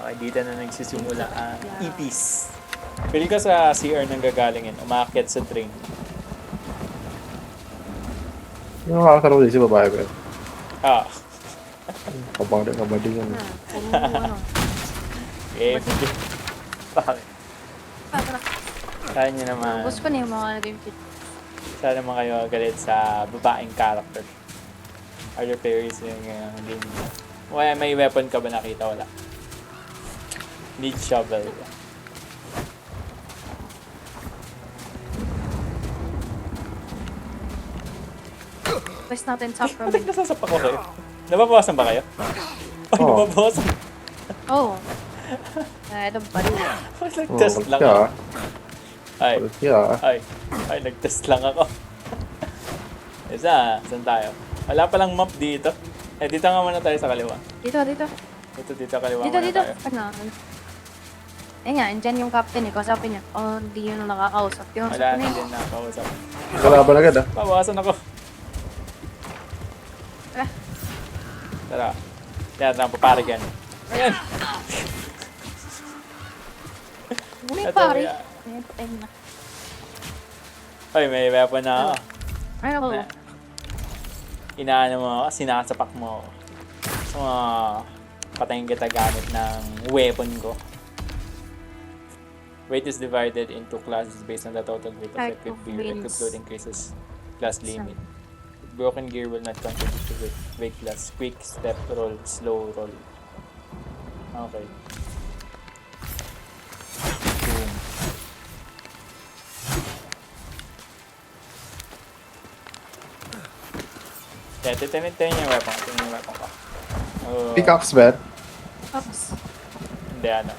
Okay, dito na nagsisimula ang EPs. Pili ka sa CR nang gagalingin, umakyat sa train. Yung nakakasarap din si babae ko yun. Ah, Kabading yan. Ano? eh, bakit? Tara. Kaya nyo naman, Ubus ko na yung mga game kit. sana naman kayo galit sa babaeng character. Are your players yung game nyo? Well, may weapon ka ba nakita? Wala. Need shovel. Quest natin sa Bakit province. nasasapak ko kayo? Nababawasan ba kayo? Ay, Oo. nababawasan. Oo. Ito pa rin. Nag-test lang kaya, ako. Ay, kaya, ay, nag-test lang ako. Isa, saan tayo? Wala palang map dito. Eh, dito nga muna tayo sa kaliwa. Dito. Dito, kaliwa Dito. muna tayo. Ano? Eh nga, andyan yung captain eh. Kausapin niya. Oh, hindi yun nakakausap. Yung Wala usap na na yun. din na kausap. kalaban agad ah. Bawasan ako. Tara. Tara. Yan, napaparig yan. Ayan! May Ito, pare. yeah. May time na. Ay, may weapon na ako. Ano ko? Na- Inaano mo ako, sinasapak mo ako. So, patayin kita gamit ng weapon ko. Weight is divided into classes based on the total weight of Type equipped of gear. wings. Equipped load increases class limit. Broken gear will not contribute to weight class. Quick step roll, slow roll. Okay. Boom. Yeah, titinin yung weapon ko. Titinin yung weapon ko. Pickaxe ba yan? Oops. Hindi, ano.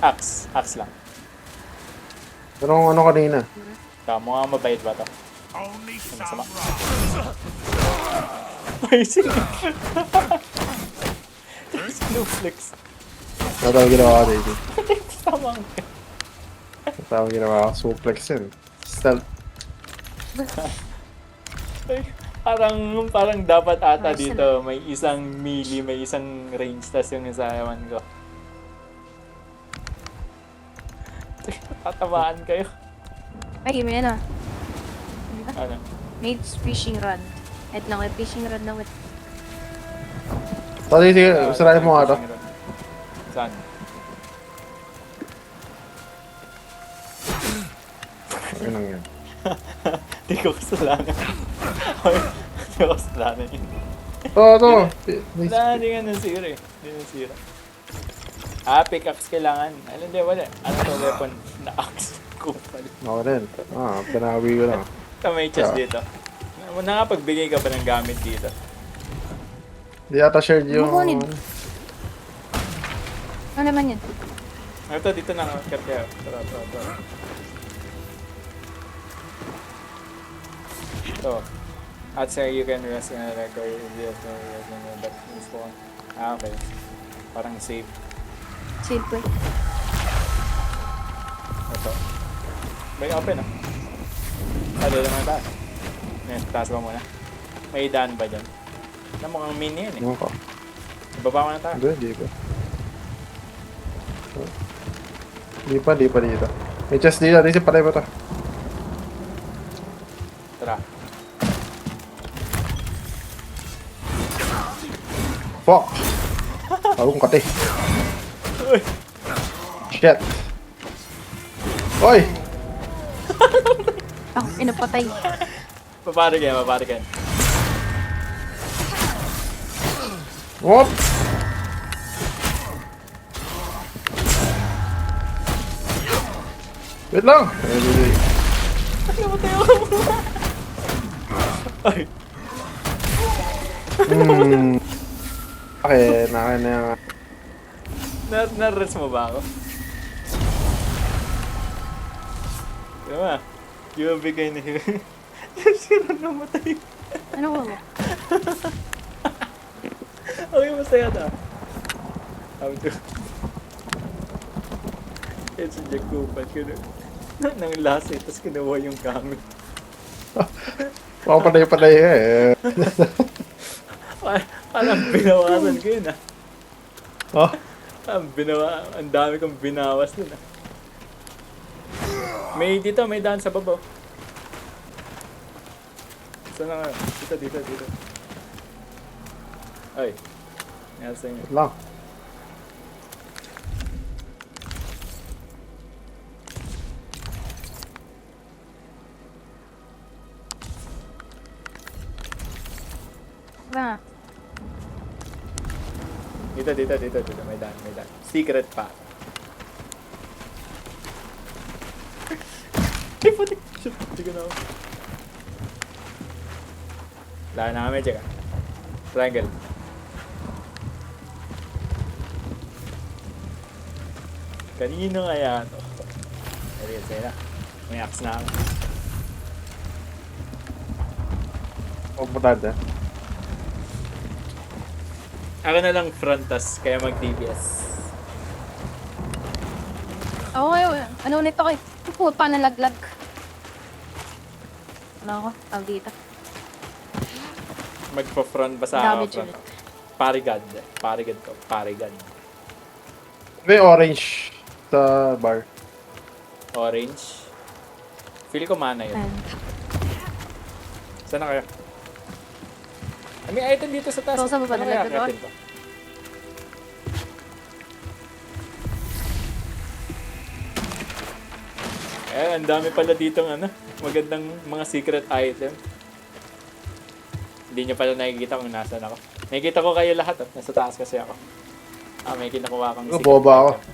Axe. Axe lang. Pero ano kanina? Mukhang mabait ba to? Only Masama. samurai. Ay, sige. Snowflakes. Natawag ginawa ko dito. Tamang. Natawag ginawa ko. Suplex yan. Stealth. Ay, parang dapat ata Nice dito may isang melee, may isang range, tas yung isa ewan ko. Tatamaan kayo. Ay, may ano. Ano? Maid's fishing rod. Head lang, may fishing rod na with. Sige, sarayin mo nga to. Saan? Ayun lang yan. Di ko kasalanan. Di ko kasalanan yun. Ito. Wala, hindi nga nasira eh. Hindi nasira. Pickaxe kailangan. Alam di, wala. Ano to weapon? Na axe. Kupal. Ako rin. Pinawi ko lang. Ito may chest Yeah. dito. Nakakapagbigay ka ba ng gamit dito? Di ata shared yung... Kukunin. Ano naman yun? Ito, dito na. Kaya. Tara. Ito. At sir, you can rest in a record if you have no rest in a but spawn. Okay. Parang safe. Save ko eh. Ito. May open ah. Doon naman taas. Taas ba muna? May daan ba dyan? Na mukhang mini yan eh. Ano ko? Baba mo na tayo. Hindi pa. Di pa dito. May chest dito. Di patay pa to. Tara. Fuck! Akong kate. Uy! Shit! Oy! Ako, pinapatay. Papari ka. Whoop! Wait lang! Namatay ako. Ay! Okay, nakain na yung... Na-rest mo ba ako? Diba? Yung bigay na yun. Si Ron namatay. Ano ko? Okay, masaya na. How to... It's a Jacoban. Nang last eh, tapos kinuha yung gamit. Baka patay eh. Parang binawasan ko yun ah. Oh, Ang dami kong binawas dun ah. May dito, may daan sa baba. Saan na nga? Dito. Ay. Nasa inyo. Wait lang. Na. Dito. May daan. Secret pa. Ay, putik. Shoot, hindi ko na ako. Wala na kami, check ah. Triangle. Kanino kaya ito? Ayun, sa'yo na. May axe na ako. Pagputad eh. Ako na lang frontas, kaya mag-DPS. Okay, ano nito kay? Puta, nalaglag. Ano ako? Tawag dito. Magpa-front ba sa Damage front? ulit. Parigad. May orange sa bar. Orange. Feel ko mana yun. Ayan. Saan na kayo? May item dito sa taas. So, sa baba Ano na kaya lang akitin ko? Ang dami pala dito ano, magandang mga secret item. Hindi nyo pala nakikita kung nasan ako. Nakikita ko kayo lahat, oh. Nasa taas kasi ako. May kinukuha kang secret boba ako. item.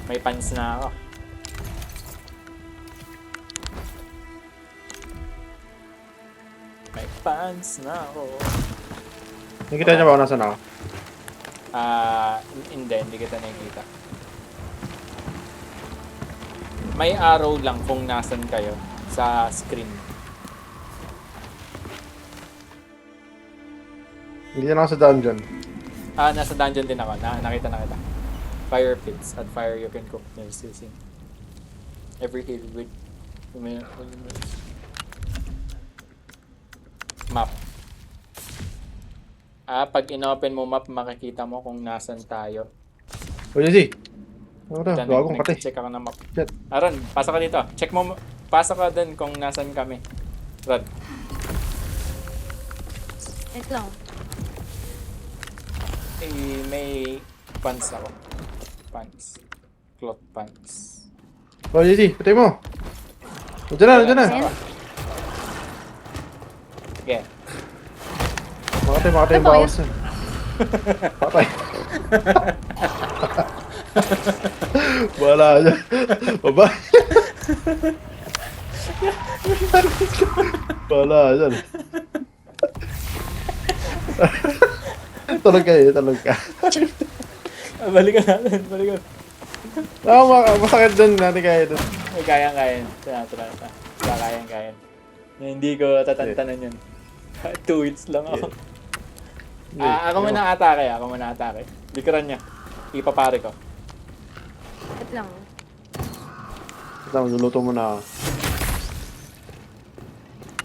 May pants na ako. May pants na ako. Nakita niya ba kung nasan ako? Hindi kita nakikita. May arrow lang kung nasan kayo sa screen. Hindi na ako sa dungeon. Nasa dungeon din ako. Nakita. Fire pits. At fire you can cook meals using every hill with map. Pag inopen mo map, makikita mo kung nasan tayo. O, Jesse. Ano na? Gagong pati. Check ako ng map. Shit. Ron, pasok ka dito. Check mo, pasok ka din kung nasan kami. Ron. Wait lang. May pants ako. Pants. Cloth pants. O, Jesse. Patay mo. Nandiyan na. Ayan. Okay. Makatay yung Ano ba bawas na. Patay. Wala dyan. Baba. Wala dyan. Tulog ka. Balikan natin. Masakit dun. Natin kaya dun. May kayang-kayan. Kayang-kayan. Hindi ko tatantanan yun. 2 hits lang ako. Ako muna atake. Likuran niya. Ipapare ko. Wait lang. Luluto mo na ako.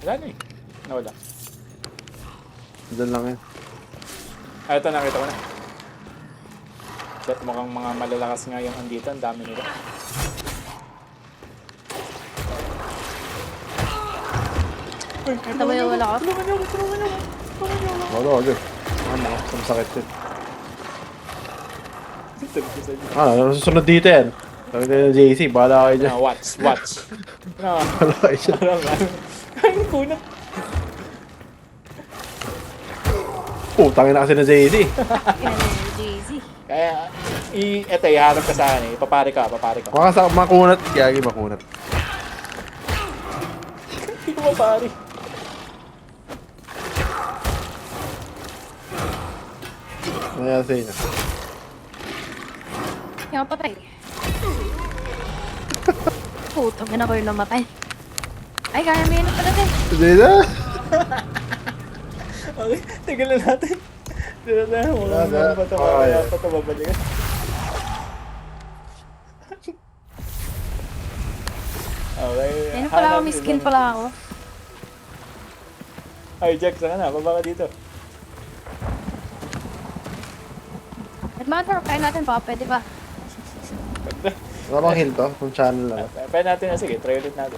Wala na eh. Nawala. Diyan lang yan. Ito nakita ko na. But mukhang mga malalakas nga yung andito. Ang dami nila. Ito ba yung wala ko? Wala, wala. Ano, masakit yun. Nasusunod dito yan. Sabi tayo ng JC, bahala kayo dyan. Watch. No. Bahala kayo dyan. Kain ko na. Tangin na kasi ng JC. Yan yung Jay-Z. Kaya, eto, iharap ka sa akin eh. Papare ko. Makunat. Gagi makunat. Hindi ko mapare. Ano sa inyo? Yung patay. Putang ina ko yung namatay. Ay, kaya may na pala din. Hindi na. Okay, tigilan natin. Wala Wala na. pa ito. Wala pa ito babalikan. Okay. Ayun pala ako, may skin pala ako. Ay, Jack, saan ka na? Baba ka dito. Wait matter, kaya natin pa, pwede ba? Wala bang heal to? Kung channel na lang. Pwede natin na, sige, try ulit natin.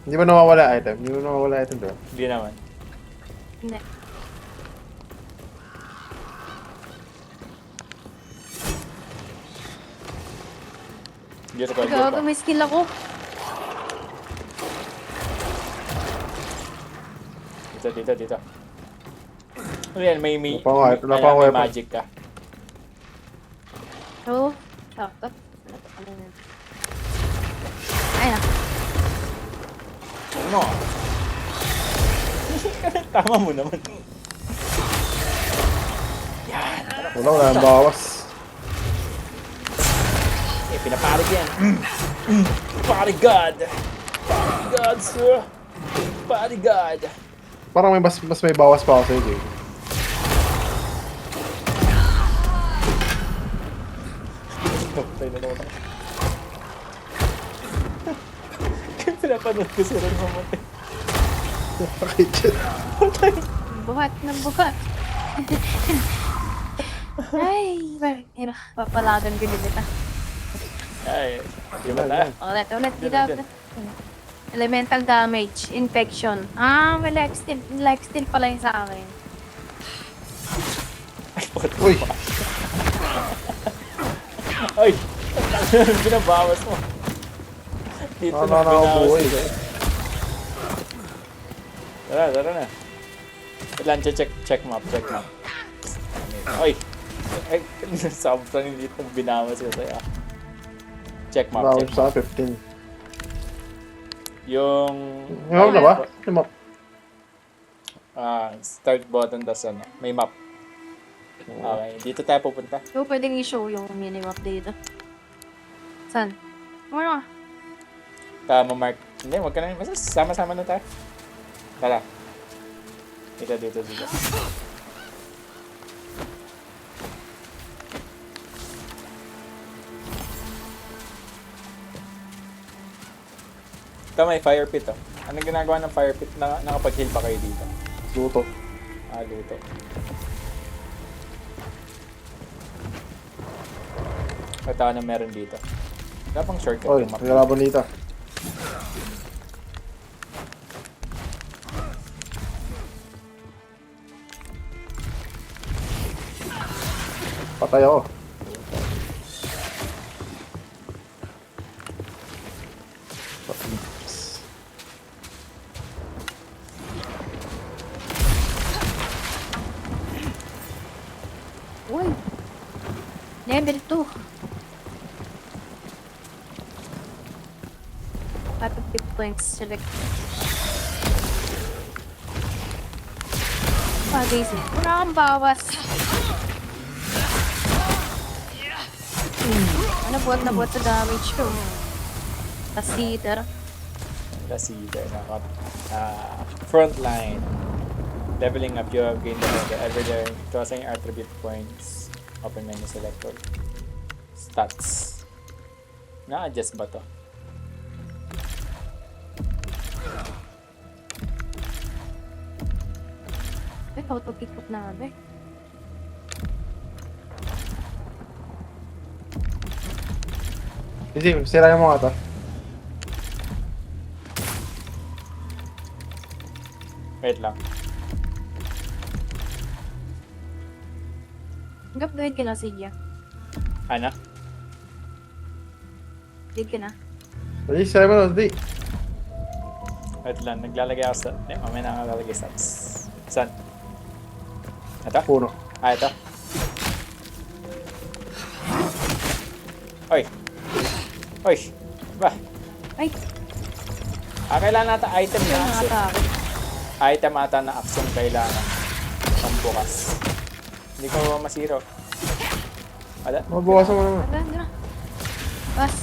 Hindi ba nawawala item? Hindi ba nawawala item doon? Hindi naman. Hindi. Hindi record Gago, pa. may skill ako. Dito. Ano yan, may Wala pa ako, magic ka. So, sakto. Ano yun? Ay na. Ano? Tama mo naman. Yan. Wala ang bawas. Eh, pinaparig yan. Party God! Party God, sir! Party God! Parang mas may bawas pa ako sa'yo, Jay. Patay na naman ako. Kaya pinapanood ko si Ron mamatay. Bakit yun? Buhat na buhat. Ay, bakit? Papalagan ko din ito. Ay, di ba na? Ulit. Dito. Dyan. Elemental damage, infection. May life steal pala yung sa akin. Uy! Ay! Binabawas mo. Dito na Nakakabuhay. binawas. Tara na. Kailan check map. Ay! Sobrang hindi itong binawas ko sa'yo. Check map. Bawas sa 15. Yung... Yung na ba? Yung map. Start button, tas ano, may map. Okay, dito tayo pupunta. So, pwedeng i-show yung minimap dito. Saan? Ano? Tama, Mark. Hindi, wag ka na. Basta sama-sama na tayo. Tara. Dito. Ito may fire pit, oh. Anong ginagawa ng fire pit? Nakapag-heal pa kayo dito? Luto. Luto. Ito na meron dito. Wala pang shortcut Oy, yung map. nagalaban dito. Patay ako. Uy! Level 2. 50 points select. Daisy. Wala kang bawas. Nabuhat sa damage ko. Tas heater. Lasida, frontline. Leveling up, you have gained the every day. Tossing attribute points. Open menu selector. Stats. Na-adjust ba to? Auto-pick up na ba eh. Easy, sirayan mo nga to. Wait lang. Gawin ka na, Sigya. Ano? Gawin ka na. Easy, sirayan mo na. Di. Wait lang, naglalagay ako sa... Hindi, mamaya na naglalagay sa... Saan? Ito? Puno. Ito? Oy! Ba? Ay! Kailangan natin item na Yung action. atake. Item ata na action kailangan. Pambukas. Hindi ko masiro. Wala? Mabawasan mo naman. Tara. Bas.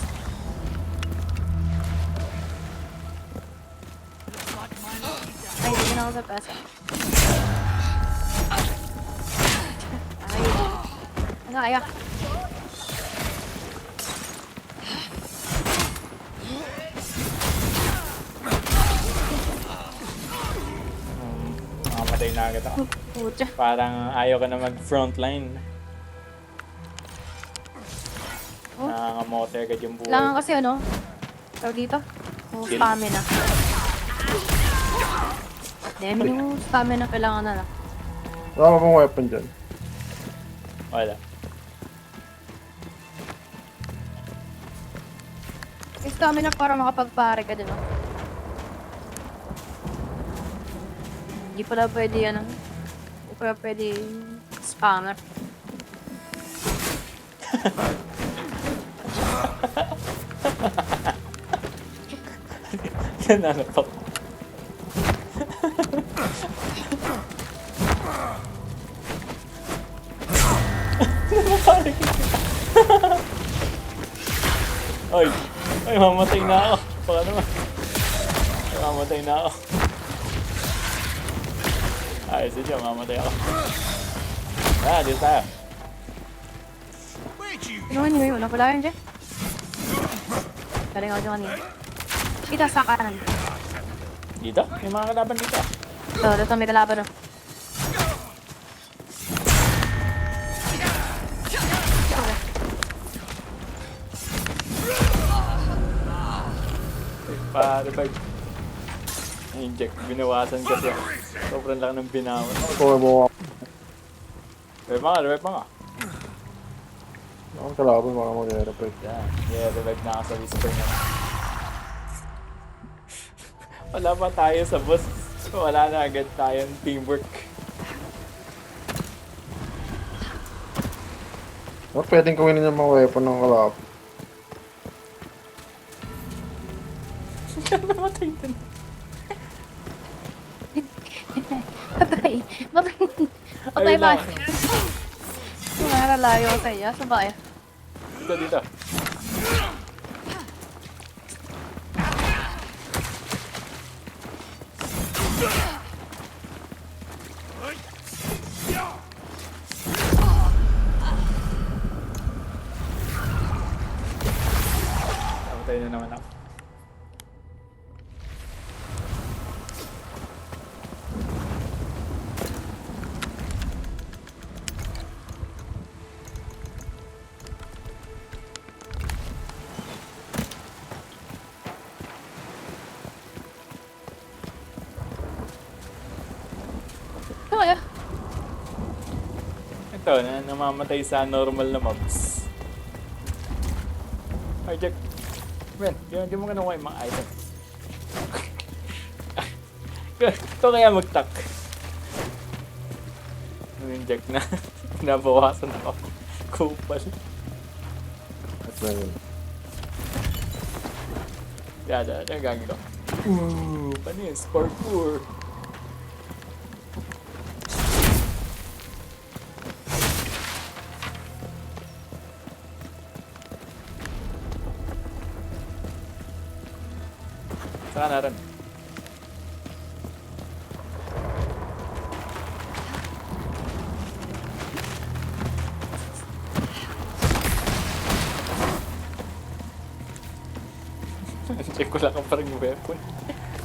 Ay, hindi na ako sa pasa. Ay. Kaya. Namatay na agad ako. Pucha. Parang ayaw ka na mag-frontline. Oh. Nangangamote agad yung buhay. Kailangan kasi ano, tawag dito, yung Shield. stamina. Then yung stamina kailangan na lang. Wala ka bang weapon dyan? Wala. Yung stamina para makapagpare ka din, no? Hindi pala pwede ano, hindi pala pwede spammer. Nananap ako. Oy! Ay, mamatay na ako. Baka naman. Ay, mamatay na ako. Ayos din siya, mamatay ako. Dito tayo. Ano anyway, wala pala yun dyan. Galing ako dyan kanina. Kita sa kanan. Dito? May mga kalaban dito. Ito may kalaban, no? Pa-revive. Inject. Binawasan kasi ako. Sobrang laki ng binawan. Ito mo ako. Revive pa nga. Ang kalaban baka mag-repair. Yan. Yeah, revive na ako sa whisper na. Wala pa tayo sa boss. Wala na agad tayong teamwork. Pwedeng kunin yung mga weapon ng kalaban. Namatay din. Patay. Patay. Patay Ayun ba? lang. Nalalayo sa iyo. Saan ba kayo? Dito. Namatay na naman ako. Saan kayo? Ito, namamatay sa normal na mobs. Ay, Jack. Ben, di mo nakuha yung mga item. Ito kaya mag-tuck. Yung Jack na. Nabawasan ako. Kupal. At na yun. Yan gagawin ko. Paano yun? Parkour. Saka na rin. Check ko lang ang parang weapon.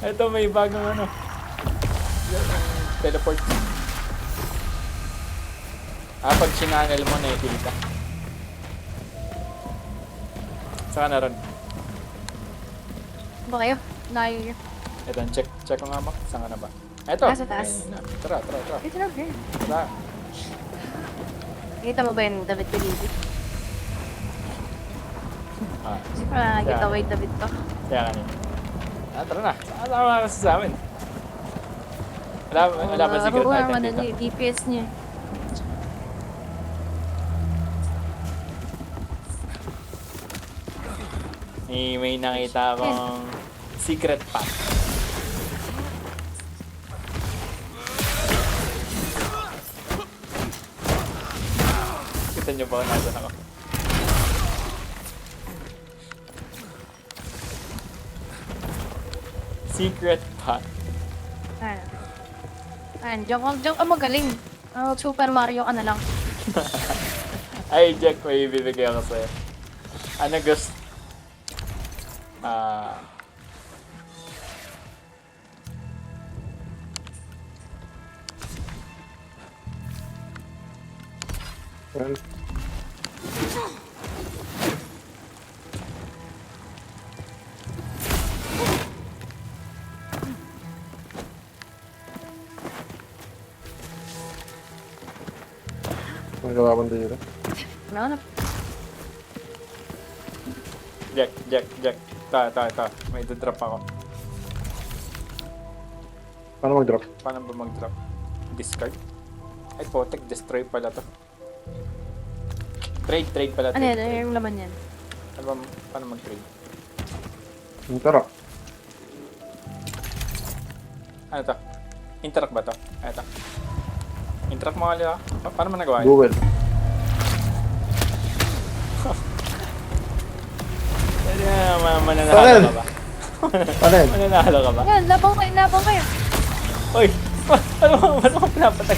Ito may bagong ano. Teleport. Pag sinanel mo na kita. Saka na rin. Ba kayo? Layo yun. Ito, check ko nga Mac. Saan ka na ba? Ito! Nasa taas. Ayun na. Tara. Dito na, here. Tara. Nakita mo ba yung David Pagibig? Kasi parang nakikita ko yung David to. Kaya kanina. Tara na. Sama ka kasi sa amin. Wala ba secret Nakuha item naman dito? yung DPS niya. May nakita akong secret path. Kita niyo ba kung nasan ako? Secret path. Diyan ka magaling. Super Mario ka na lang. Ay, Jack, may ibibigay ako sa'yo. Ano gusto? Well, magawa mo dito. Ano na? Jack. Ta. May drop ako. Paano mag-drop? Paano ba mag-drop? Discard? Ay, potek. Destroy pala to. Trade pala. Ano yan? Ano yung laman yan? Ano ba, paano mag-trade? Interact. Ano to? Interact ba to? Ano to? Interact mo kali ha? Paano mo nagawa yun? Google. Mananalo ka ba? Ano yan? Mananalo ka ba? Yan, labang kayo. Oy! Ano mo pinapatay?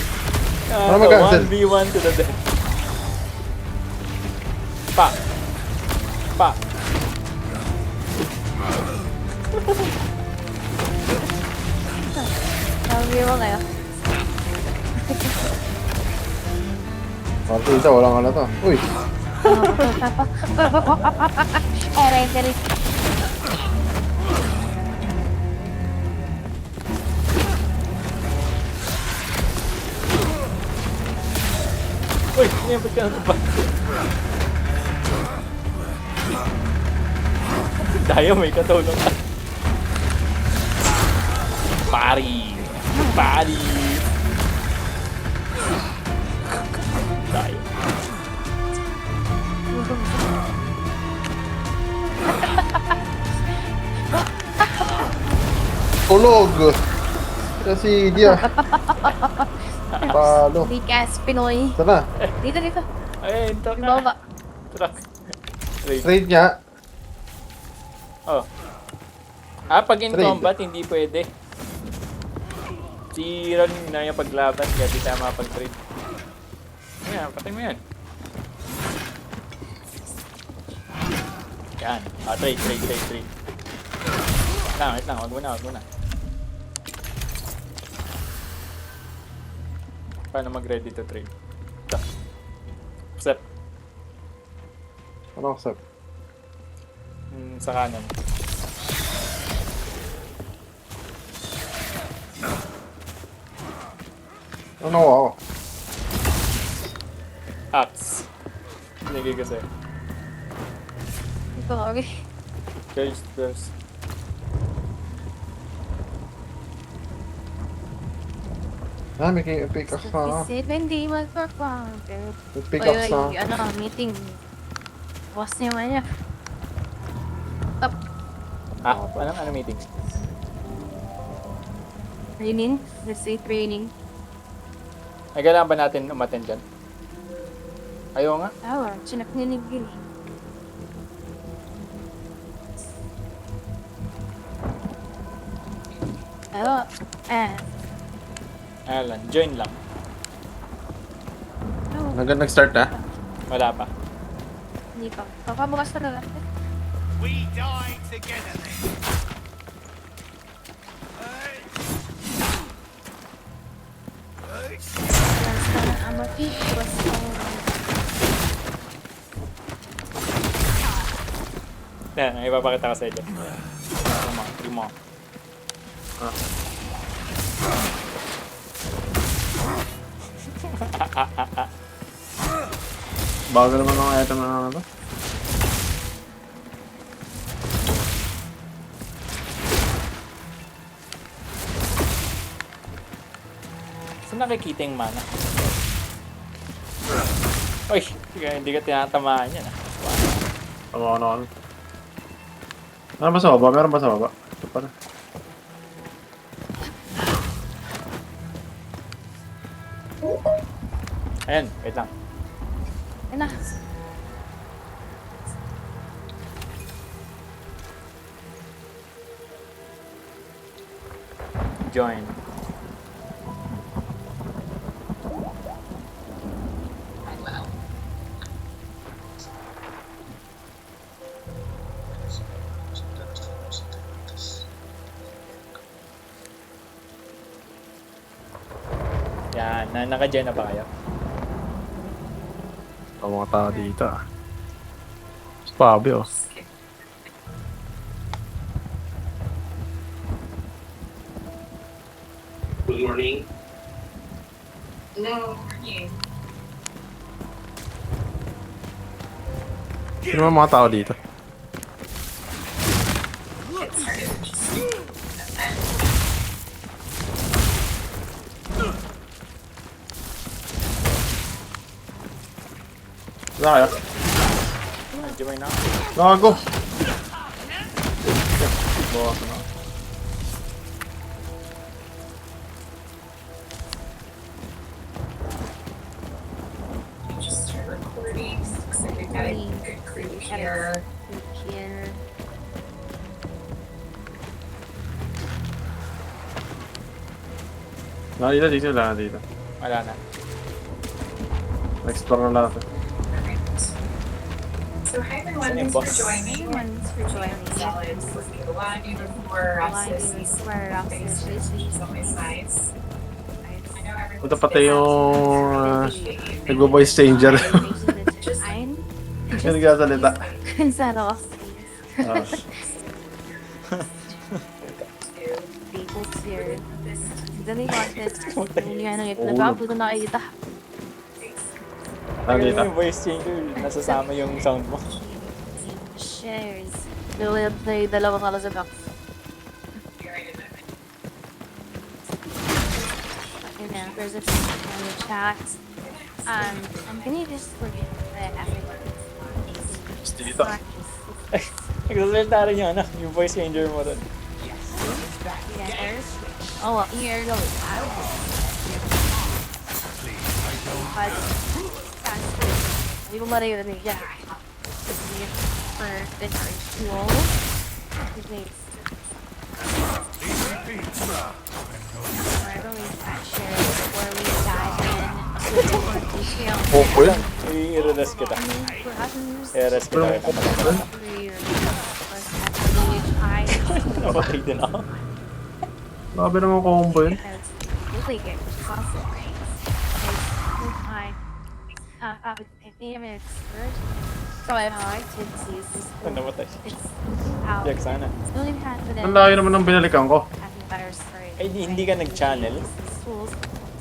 Ano mag-cancel? 1v1 to the death. Pa! Sabi mo kayo. Parang isa, walang ano to. Uy! Dali. Uy! Niyabot ka na ba? Dayo, may katulong ka. Pari! Dayo. Tulog! Kasi dia. Palo. Likas, Pinoy. Sana. Dito. Ay, interact na. Baba. Truck. Trade. Trade niya. Oh. Pag in Trade. combat, hindi pwede. Si Ron na yung paglaban, kaya di tayo makapag-trade. Ayan, patay mo yan. Yan. Trade. Wait lang. Wag mo na. Paano mag-ready to trade? Ito. Accept. Ano accept? Sa kanan. Ano ako? Axe. Binigay ko sa'yo. Ito, okay. First. May pickaxe na. Said hindi mag-perform. May pickaxe na. Meeting. Boss niya man niya. Up. Anong meeting? Training. Let's say training. Ay, kailangan ba natin umattend dyan? Ayaw nga. Chinak niya ni Gil. Ayan, join lang. Nag-start na? Wala pa. Hindi pa. Pakabukas talaga. We die together then. I'm a peak. Yan, ipapakita ko sa inyo. Lima. Bago naman mga item na ano to? Saan nakikita yung mana? Uy, hindi ka tinatamaan yan. Ano. Meron ba sa baba? Ito pa na. Ayan, wait lang. Ayun na. Join. Yan, naka-join na ba kayo? Ang mga tao dito ah. Si Bobby oh. Good morning. No morning. Sino ba mga tao dito? It's hard to just Wala kaya? Medyo may na. Gago! Bawas na. just start recording. Looks like we've got a good crew here. Here. Wala dito, wala dito. Wala na. Explore na lahat. Alright. So hi everyone, Saan yung thanks for boss? joining. Everyone's for joining. Solids with me. A lot of you before access Square up these on my sides. I know everyone's Punta pati busy. yung Appreciate you. nagbo-voice changer. Just Ein. Yung nagsasalita. Instead of Ah, people here. Then they got this. Hindi nga nag-itlog. Puto nakikita. nandito. Yung voice changer, nasasama yung sound mo. Shares. They'll play dalawang alas sa box. Okay, now there's a on the chat. I'm gonna just forget that everyone is Dito. Nagsasalita rin yung ano, yung voice changer mo rin. Yeah, oh, well, here goes. But that's good. We will let it in. Yeah. For the tool. We're going to share before we dive in with more detail. Popo yan. I-release kita. I mean, for others, I-release kita. Pero popo yan. Napatay din ako. Grabe naman combo yun. Really good. Awesome. So I like to use this. Namatay. It's how Yak sana. building confidence. Ang layo naman ng binalikan ko. Having better story. Ay, hindi ka nag-channel? Tools.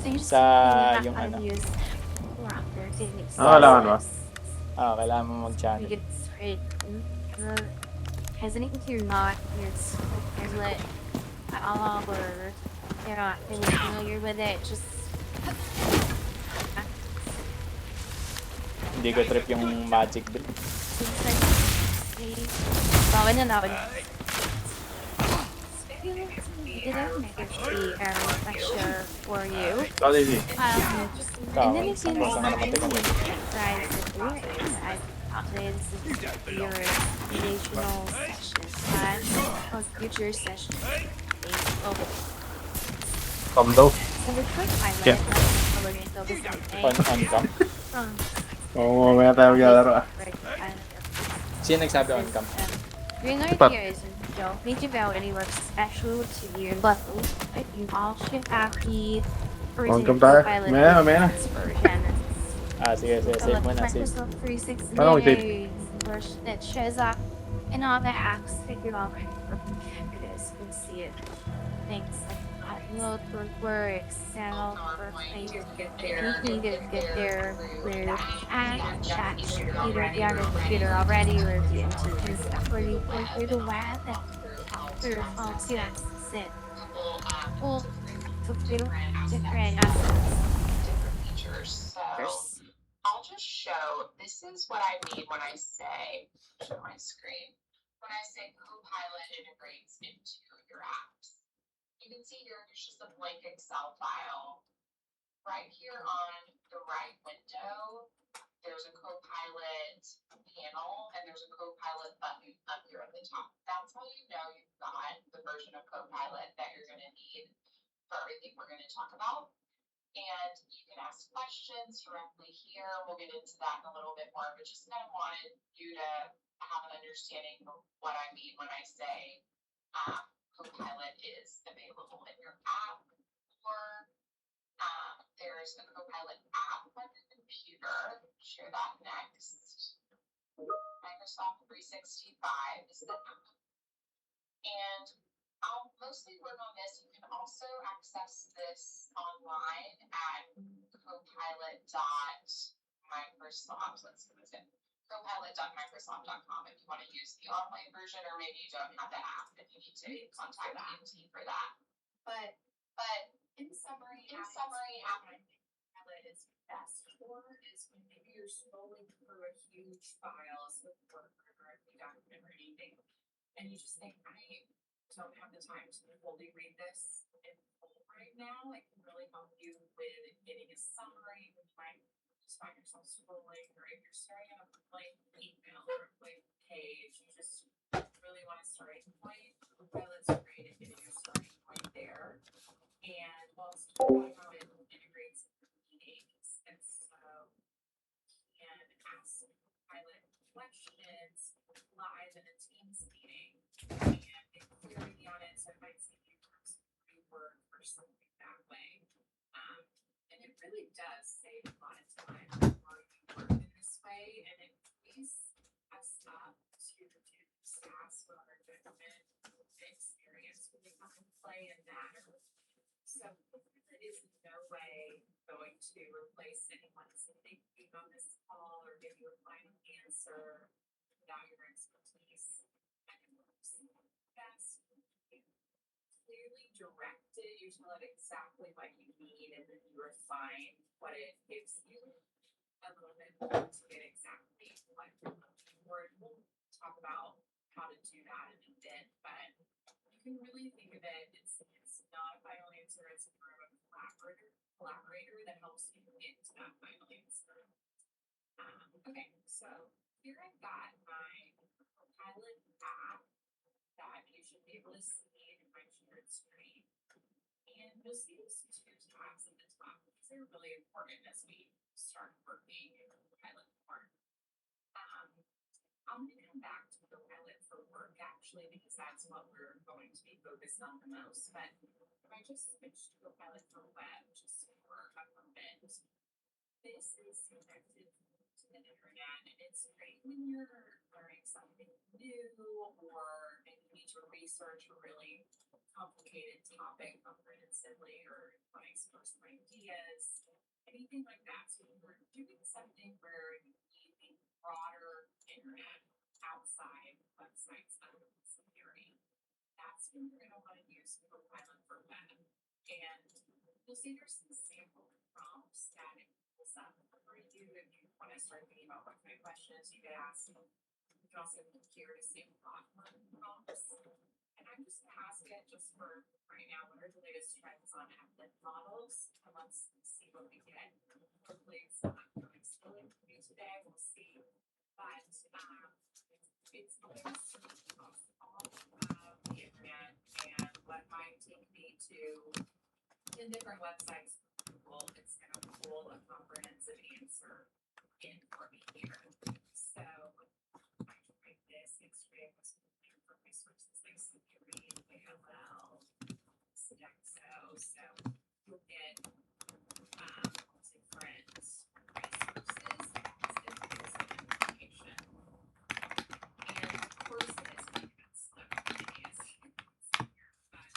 So you just Sa really yung have ano? to use rocker techniques. Kailangan ba? Kailangan mo You mag-channel. get straight. Hesitate if you're not. Here's what all over. You're not really familiar with it. Just Hindi ko trip yung magic bill. Bawal na namin. Did I make it be lecture for you? Easy. And then if you Saan ka namatay kami? try to do it, I've calculated this is your relational session / future session. Okay. Come daw. So the quick highlight Yeah. we're going to focus On cam. from Oo, mamaya tayo maglalaro ah. Sino nagsabi on cam? Doing our Ipat. ideas and don't think about any work special to your level. I think all should happy. On cam tayo. Mamaya na. Sige, save mo na, save. Microsoft 360 Paano i-save? version that shows up in all the apps figured out. It is, you can see it. Things like Outlook, for Excel, for Facebook, anything to get there through chat, either if you have a computer already or if you can stuff where you go through the web and through your phone to access it. Well, so different assets. Different features. So First, I'll just show, this is what I mean when I say, show my screen, when I say Copilot integrates into your apps. You can see here, there's just a blank Excel file. Right here on the right window, there's a Copilot panel and there's a Copilot button up here at the top. That's how you know you've got the version of Copilot that you're going to need for everything we're going to talk about. And you can ask questions directly here. We'll get into that in a little bit more, but just kind of wanted you to have an understanding of what I mean when I say Copilot is available in your app, or there's a Copilot app on your computer. Share that next. Microsoft 365 is the app. And I'll mostly work on this. You can also access this online at copilot.microsoft. Let's see what's it. Copilot.microsoft.com if you want to use the online version, or maybe you don't have the app and you need to contact AT for that. But In summary, Copilot is best for is when maybe you're scrolling through a huge files with work or a document or anything, and you just think, I don't have the time to fully read this in full right now. It can really help you with getting a summary, when you might just find yourself scrolling, or if you're staring at a blank email or a blank page, you just really want a starting point. Copilot's great at getting your starting point there. And while it's talking about it integrates with meetings, and so you can ask pilot questions live in a Teams meeting, and it's clearly the audience, so it might save you from some rework or something that way. And it really does save a lot of time while you work in this way, and it frees us up to do tasks where our judgment and experience really come into play and matter. So it is in no way going to replace anyone's thinking on this call or give you a final answer without your expertise. And it works best. You clearly direct it, you tell it exactly what you need, and then you refine what it gives you a little bit more to get exactly what you're looking for. And we'll talk about how to do that in a bit, but you can really think of it, it's not a final answer, it's more of a collaborator that helps you get to that final answer. Okay, so here I've got my Copilot app that you should be able to see in my shared screen. And you'll see these two tabs at the top, because they're really important as we start working in Copilot form. I'm going to come back to Copilot for work, actually, because that's what we're going to be focused on the most. But if I just switch to Copilot for web, just for a moment, this is connected to the internet, and it's great when you're learning something new, or maybe you need to research a really complicated topic comprehensively, or want to explore some ideas, anything like that. So when we're doing something where you need the broader internet outside websites of security, that's when you're going to want to use Copilot for web. And you'll see there's some sample prompts that it pulls up for you if you want to start thinking about what kind of questions you could ask. You can also click here to save platform prompts. And I'm just going to ask it just for right now, what are the latest trends on applet models? And let's see what we get. Hopefully it's not going slowly for me today, we'll see. But it's going to search across all of the internet, and what might take me to 10 different websites for Google, it's going to pull a comprehensive answer in for me here. So I can write this X-ray was looking for resources like security, AOL, Sodexo. So you'll get different resources, statistics, and information. And of course, it is payments. But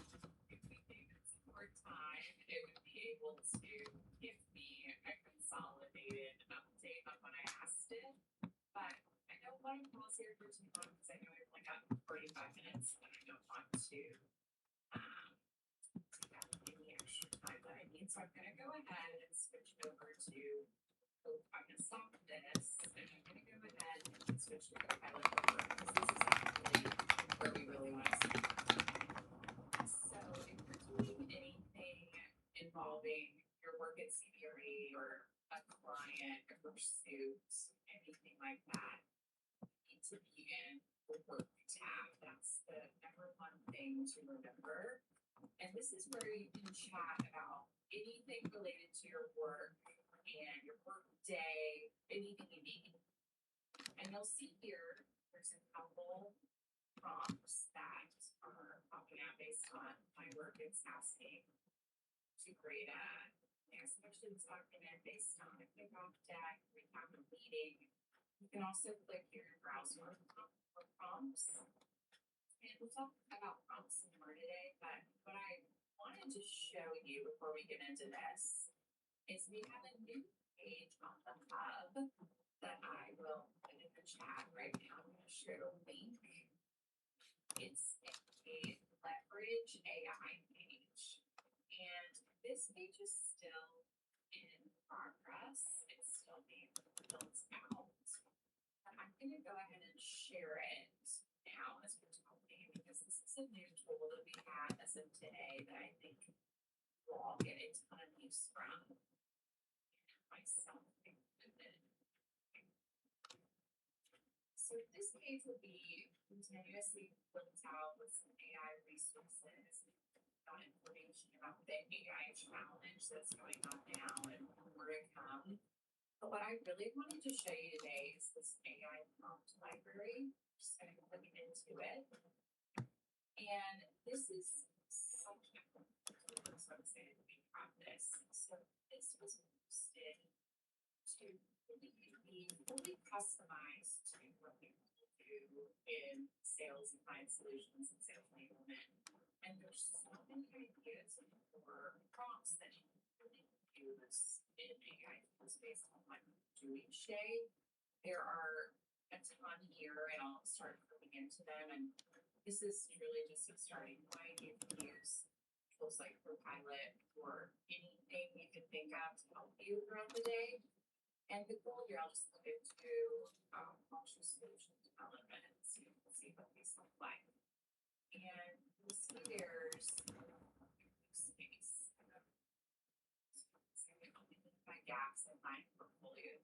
if we payments more time, it would be able to give me a consolidated update on what I asked it. But I don't want to pause here for too long, because I know I've only got 45 minutes, and I don't want to take out any extra time that I need. So I'm going to go ahead and switch over to, I'm going to stop this, and I'm going to go ahead and switch to Copilot for work, because this is actually where we really want to see. So if you're doing anything involving your work at CBRE or a client, a pursuit, anything like that, you need to be in the work tab. That's the number one thing to remember. And this is where you can chat about anything related to your work and your work day, anything you need. And you'll see here, there's a couple prompts that are popping out based on my work. It's asking to create a especially this document based on the kickoff deck, recap of meeting. You can also click here and browse more for prompts. And we'll talk about prompts some more today, but what I wanted to show you before we get into this is we have a new page on the hub that I will put in the chat right now. I'm going to share a link. It's a leverage AI page. And this page is still in progress. It's still being built out. But I'm going to go ahead and share it now as we're talking because this is a new tool that we had as of today that I think we'll all get a ton of use from. Myself included. So this page will be continuously built out with some AI resources, information about the AI challenge that's going on now and more to come. But what I really wanted to show you today is this AI prompt library. Just going to click into it. And this is such a so excited we have this. So this was posted to really be fully customized to what we do in sales and client solutions and sales enablement. And there's so many ideas for prompts that you can really use in AI tools based on what you do each day. There are a ton here, and I'll start looking into them. And this is really just a starting point. You can use tools like Copilot or anything you can think of to help you throughout the day. And the goal here, I'll just look into culture solution development so you can see what these look like. And you'll see there's space. So we identify gaps in my portfolio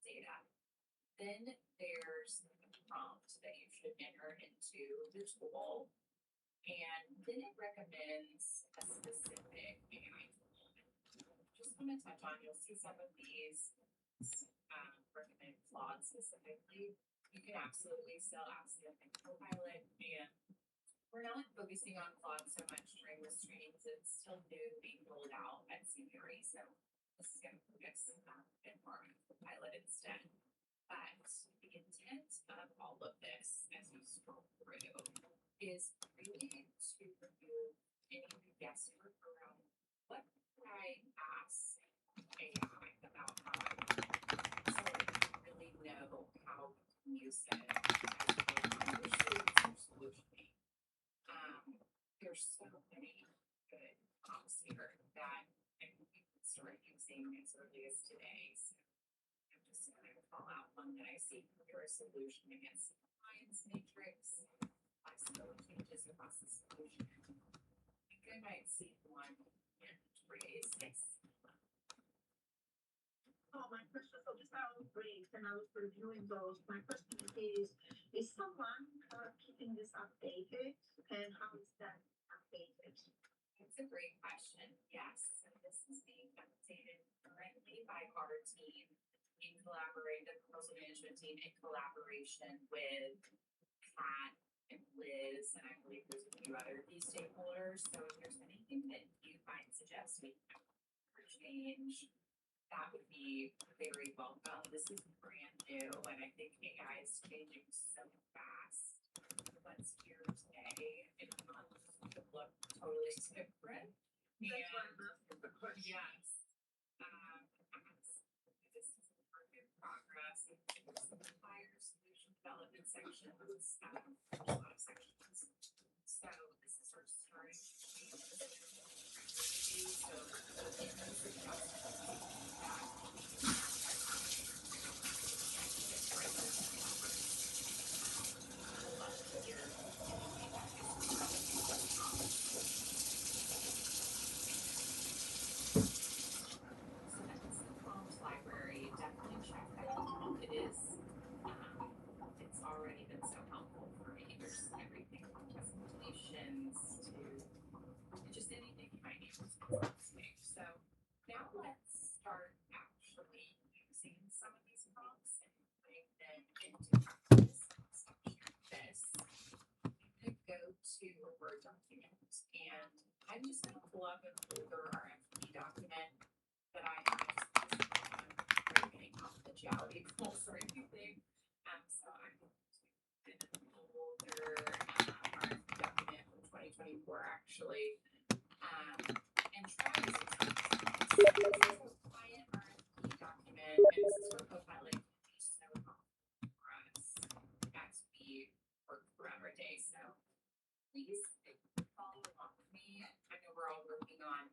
data. Then there's a prompt that you should enter into the tool. And then it recommends a specific AI tool. Just want to touch on, you'll see some of these recommend Claude specifically. You can absolutely still ask them in Copilot, and we're not focusing on Claude so much during this training because it's still new being rolled out at CBRE. So this is going to focus a bit more on Copilot instead. But the intent of all of this as you scroll through is really to remove any of the guesswork around what could I ask AI about how I really know how to use it as solutioning. There's so many good prompts here that I think you can start using as early as today. So I'm just going to call out one that I see for a solution against compliance matrix, flexibility changes across the solution. I think I might see one in raise this. Oh, my question, so just I was briefed and I was reviewing those. My question is someone keeping this updated and how is that updated? It's a great question. Yes, so this is being updated currently by our team in collaboration, the proposal management team in collaboration with Pat and Liz, and I believe there's a few other key stakeholders. So if there's anything that you might suggest we or change, that would be very welcome. This is brand new, and I think AI is changing so fast. What's here today, it could look totally different. That's why I'm asking the question. Yes. This is a work in progress. It's the entire solution development section. There's a lot of sections. So this is our starting So that's the prompt library. Definitely check that out. It's already been so helpful for me. There's everything from presentations to just anything you might need to speak. So now let's start actually using some of these prompts and putting them into practice. So this. I'm going to go to a Word document and I'm just going to pull up and folder our FP document. that I have just getting confidentiality goals or anything. So I'm in an older RFP document from 2024 actually, and try to this is a client RFP document, and this is for Copilot. It's so helpful for us as we work throughout our day. So please follow along with me. I know we're all working on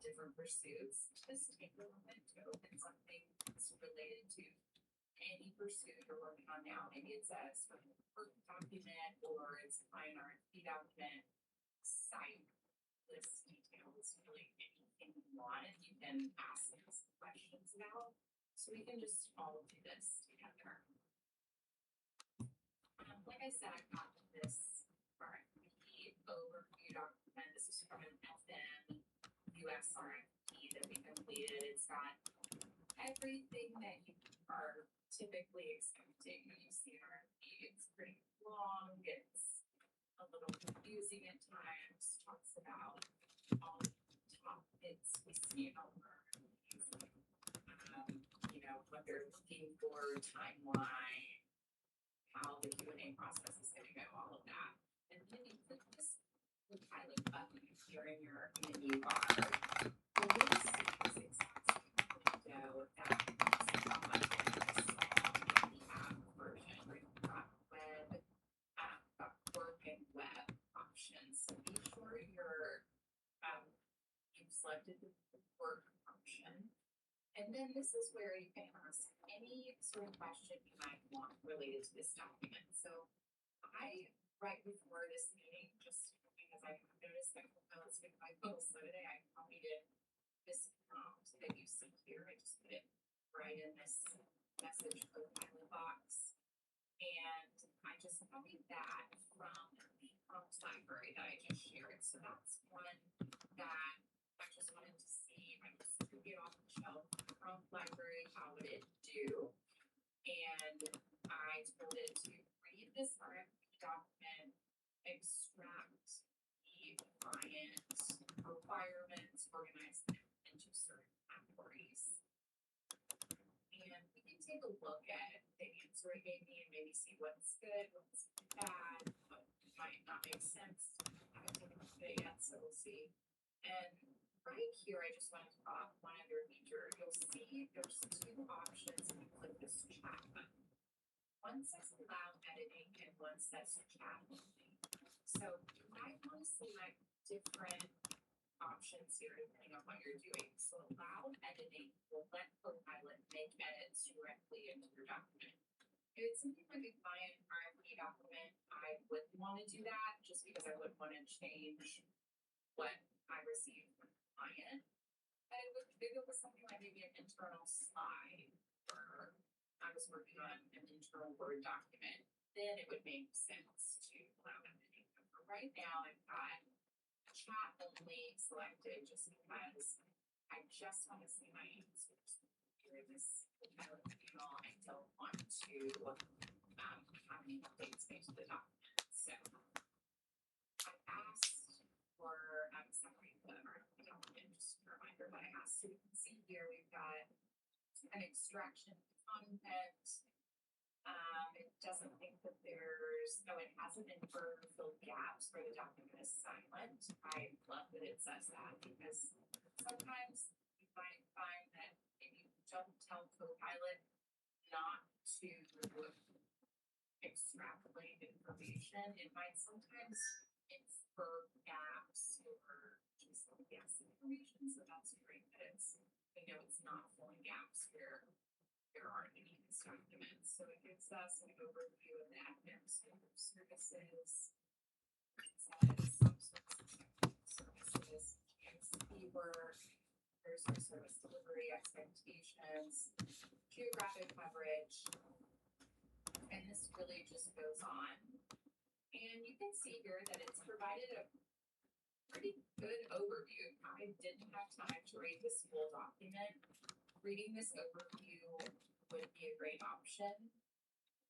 different pursuits. Just take a moment to open something that's related to any pursuit you're working on now. Maybe it's a sort of work document or it's a client RFP document, site list details, really anything you want, and you can ask us questions about. So we can just all do this together. Like I said, I got this RFP overview document. This is from an FM US RFP that we completed. It's got everything that you are typically expecting when you see an RFP. It's pretty long, it's a little confusing at times, talks about all the topics we see in all of our RFPs. You know, what they're looking for, timeline, how the Q&A process is gonna go, all of that. And then you click this Copilot button here in your menu bar. You'll really see this exact window that is how much we have version. We've got web, got work and web options. So be sure you've selected the work option. And then this is where you can ask any sort of question you might want related to this document. So right before this meeting, just because I noticed that Copilots with my post, so today I copied in this prompt that you see here. I just put it right in this message Copilot box. And I just copied that from the prompt library that I just shared. So that's one that I just wanted to see. I just took it off the shelf, prompt library, how would it do? And I told it to read this RFP document, extract the client requirements, organize them into certain categories. And we can take a look at the answer it gave me and maybe see what's good, what's bad, what might not make sense. I haven't taken a look at it yet, so we'll see. And right here, I just wanted to pop one other feature. You'll see there's two options when you click this chat button. One says allow editing and one says chat only. So you might want to select different options here depending on what you're doing. So allow editing will let Copilot make edits directly into your document. If it's something like a client RFP document, I wouldn't want to do that just because I wouldn't want to change what I received from the client. But if it was something like maybe an internal slide or I was working on an internal Word document, then it would make sense to allow editing. But for right now, I've got chat only selected just because I just want to see my answers during this panel. I don't want to have any updates made to the document. So I asked for summary of our document, just a reminder that I asked. So you can see here we've got an extraction content. It doesn't think that it hasn't inferred filled gaps where the document is silent. I love that it says that because sometimes you might find that if you don't tell Copilot not to extrapolate information, it might sometimes infer gaps or just guess information. So that's great that we know it's not filling gaps where there aren't any in this document. So it gives us an overview of the academic services. It says some services, GSP work, there's our service delivery expectations, geographic coverage, and this really just goes on. And you can see here that it's provided a pretty good overview. I didn't have time to read this full document. Reading this overview would be a great option.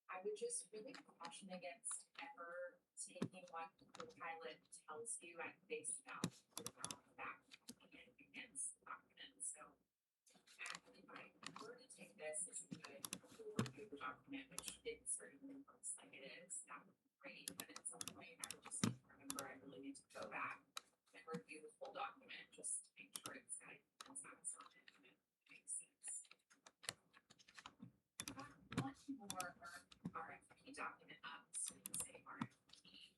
I would just really caution against ever taking what the Copilot tells you at face value without fact checking it against the document. So take this as a good overview document, which it certainly looks like it is, that would be great, but at some point I would just need to remember I really need to go back and review the full document just to make sure it's got consensus on it and it makes sense. Got one more RFP document up, so we can say RFP.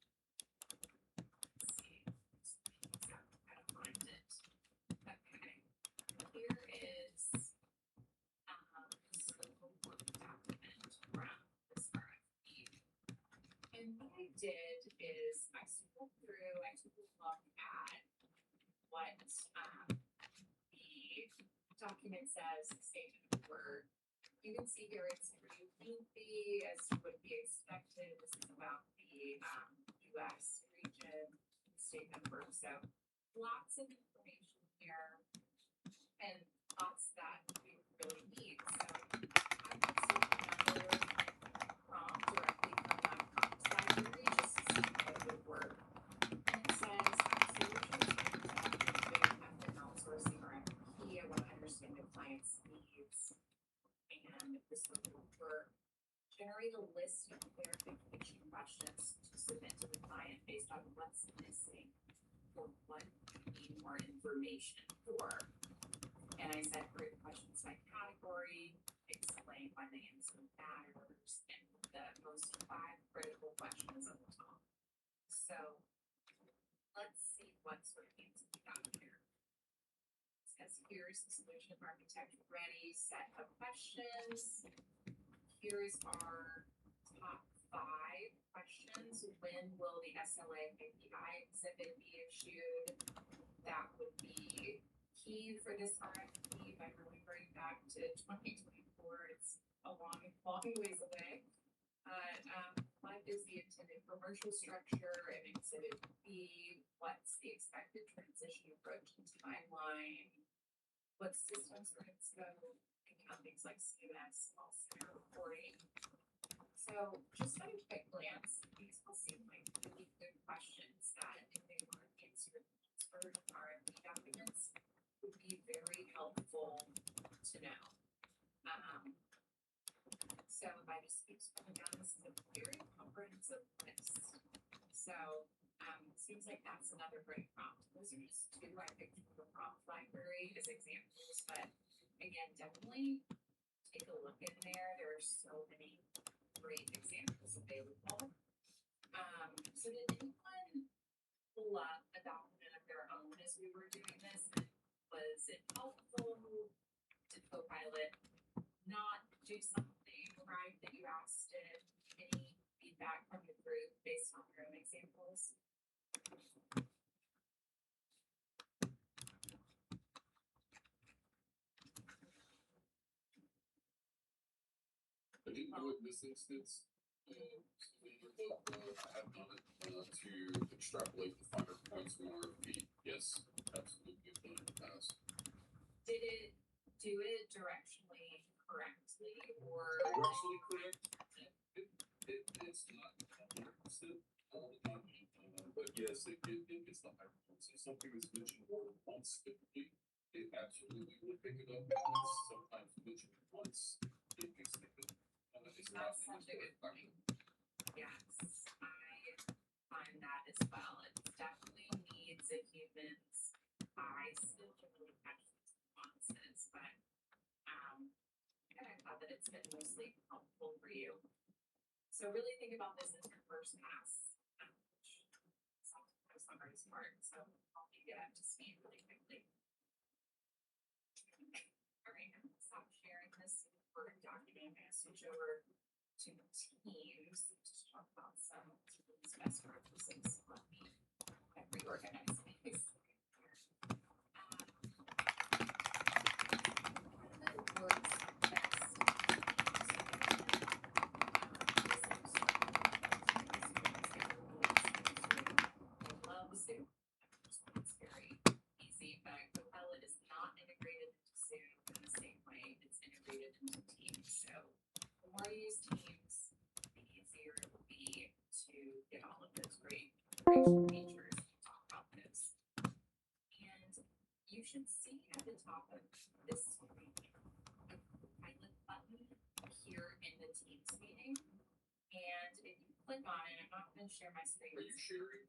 Let's see, gotta find it. Okay, here is the scope of work document from this RFP. And what I did is I scrolled through, I took a look at what the document says, statement of work. You can see here it's pretty lengthy as would be expected. This is about the US region statement of work. So lots of information here and lots that we really need. So I put some another prompt directly from that prompt library just to see how it would work. And it says, solutions have been outsourcing RFP. I want to understand the client's needs. And this would work. Generate a list of clarification questions to submit to the client based on what's missing or what you need more information for. And I said group questions by category, explain why the answer matters, and the most 5 critical questions at the top. So let's see what sort of answer we got here. It says here's the solution architect ready set of questions. Here's our top 5 questions. When will the SLA API exhibit be issued? That would be key for this RFP by remembering back to 2024. It's a long ways away. What is the intended commercial structure and exhibit B? What's the expected transition approach and timeline? What systems are in scope? And count things like CMS, call center reporting. So just at a quick glance, these all seem like really good questions that if they were answered for RFP documents would be very helpful to know. So if I just keep scrolling down, this is a very comprehensive list. So seems like that's another great prompt. Those are just 2 I picked from the prompt library as examples, but again, definitely take a look in there. There are so many great examples available. So did anyone pull up a document of their own as we were doing this? And was it helpful? Did Copilot not do something right that you asked it? Any feedback from the group based on your own examples? I didn't do it in this instance. I have done it to extrapolate the finer points from RFP. Yes, absolutely, I've done it in the past. Did it do it directionally correctly or? Directionally correct? It's not 100% all the time, but yes, it gets the higher points. If something is mentioned more than once, typically, it absolutely will pick it up. Sometimes mentioned once, it can skip it. It's not That's such a good point. Yes, I find that as well. It definitely needs a human's eye still to really catch these nuances, but I thought that it's been mostly helpful for you. So really think about this as your first pass, which is sometimes the hardest part. So help you get up to speed really quickly. All right, I'm gonna stop sharing this Word document. I'm gonna switch over to Teams to just talk about some Teams best practices. Let me reorganize these. What works best? I love Zoom. It's very easy, but Copilot is not integrated into Zoom in the same way it's integrated into Teams. So the more you use Teams, the easier it will be to get all of those great integration features and talk about those. And you should see at the top of this screen a Copilot here in the Teams meeting. And if you click on it, I'm not going to share my screen. Are you sharing?